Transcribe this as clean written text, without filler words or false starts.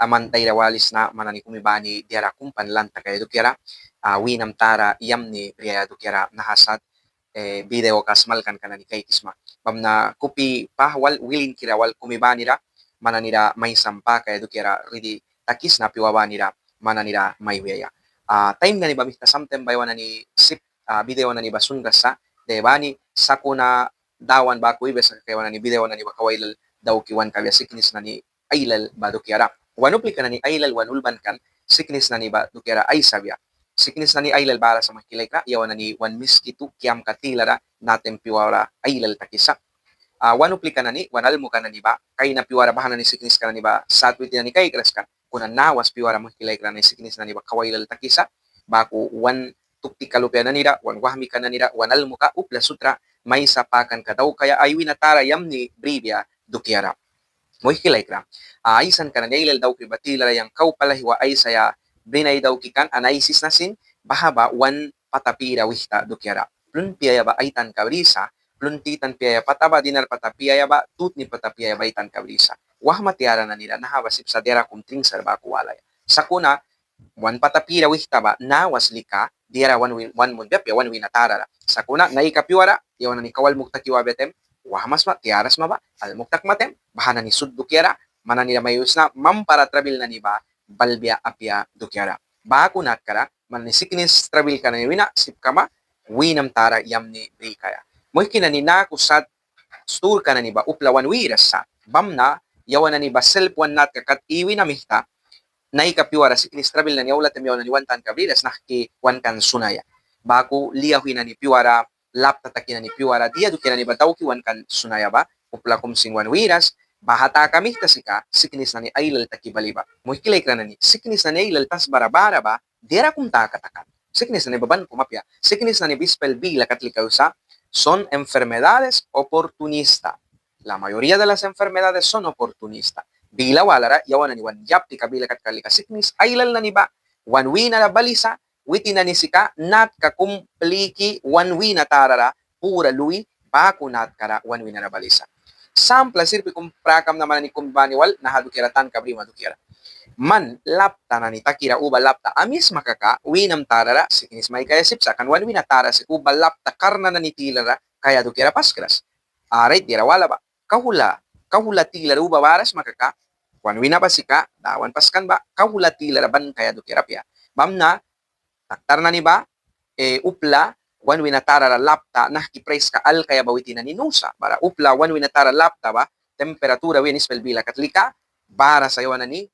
amantay rawalis na manani kumibani diara kumpan lanta kaya dukiara winam tara yamni priya dukiara nahasat video kasmal kan kanani kay kisma bamna kupi pahwal wilin kirawal kumibani ra mananira may sampa kaya dukiara ridi takis na piwabanira mananira may wiya time na ni bamista samtem baywana ni sip video na ni basun gasa de bani sakuna dawan ba ko ibes kay wana ni video na ni bakawailal daw kiwan kaya siknis na ni ailal ba dukiara wanupli ka na ni ailal wanulban kan siknis na ni ba dukiara ay sabya siknis na ni ailal bara sa makilay ka yawan na ni wan miskitu kiam katilara natem piwara ailal takisa wanupli ka na ni wanal mo ka na ni ba kay na piwara bahan na ni siknis ka na ni ba satwiti na ni kay kras ka kunan nawas piwara makilay ka na ni siknis na ni ba kawailal takisa baku wan tukti kalupya na nira wan wahmi ka na nira wanal mo ka upla sutra may sapakan ka daw kaya ay winatara yam ni bribya dukiara moy kilay kra aisan ka na nailal daw kibatila yang kau palahiwa ay saya brinay daw kikan anaisis nasin bahaba wan patapira wihta dukiara plun piyaya ba aitan kabrisa plun titan piyaya pataba dinar patapiyaya ba tut ni patapiyaya ba aitan kabrisa wah matiara na nila nahaba sip sa dera kumtring sarba kuwalay sakuna wan patapira wihta ba na waslika diara wan mundap ya wan winatara sakuna naikapiwara yawan ni kawal muktakiwa betem wahmas ma tiaras ma ba al muktak matem bahana ni sud dukiara mana nila mayus na mampara trabil na ni ba balbia apia dukiara baku nat kara man ni siknis trabil ka na ni wina sip kama winam tara yam ni brikaya moy kinani na kusat stur ka na ni ba uplawan wiras sa bamna yawan na ni ba self wan nat kakat iwi na mihta naikapiwara siknis trabil na ni ulat na ni wantan kabridas nakki wan kan sunaya baku liyahui na ni piwara lapta takina ni piwara dia dukina ni bataw ki wan kan sunaya ba upla kumsing wan wiras bahata kami tasika siknis na ni ailal takibaliba muhikilay ka na ni siknis na ni ailal tas barabara ba dera kum takatakan siknis na ni baban kumapya siknis na ni bispel b lakatlikaw sa son enfermedades oportunista la mayoría de las enfermedades son oportunistas bila walara yawan na ni wan yap ti kabila kat kalika siknis ailal na ni ba wan wina na balisa witi na ni sika nat ka kumpliki wan wina tarara pura lui baku nat kara wan wina na balisa sampla sirpi kum prakam naman ni kumbani wal nahadu kiratan kabri madukira man lapta na ni takira uba lapta amis makaka winam tarara siknis may kaya sipsa kan wan wina tara si uba lapta karna na ni tilara kaya dukira paskras aray dira wala ba kahula tilara uba waras makaka wan wina pasika dawan paskan ba kahula tilara ban kaya dukira pia bamna taktar na ni ba upla wan winatara lapta nah kipres ka al kaya bawiti na ninusa para upla wan winatara lapta ba temperatura win ispel bila katlika para sa yawan na ni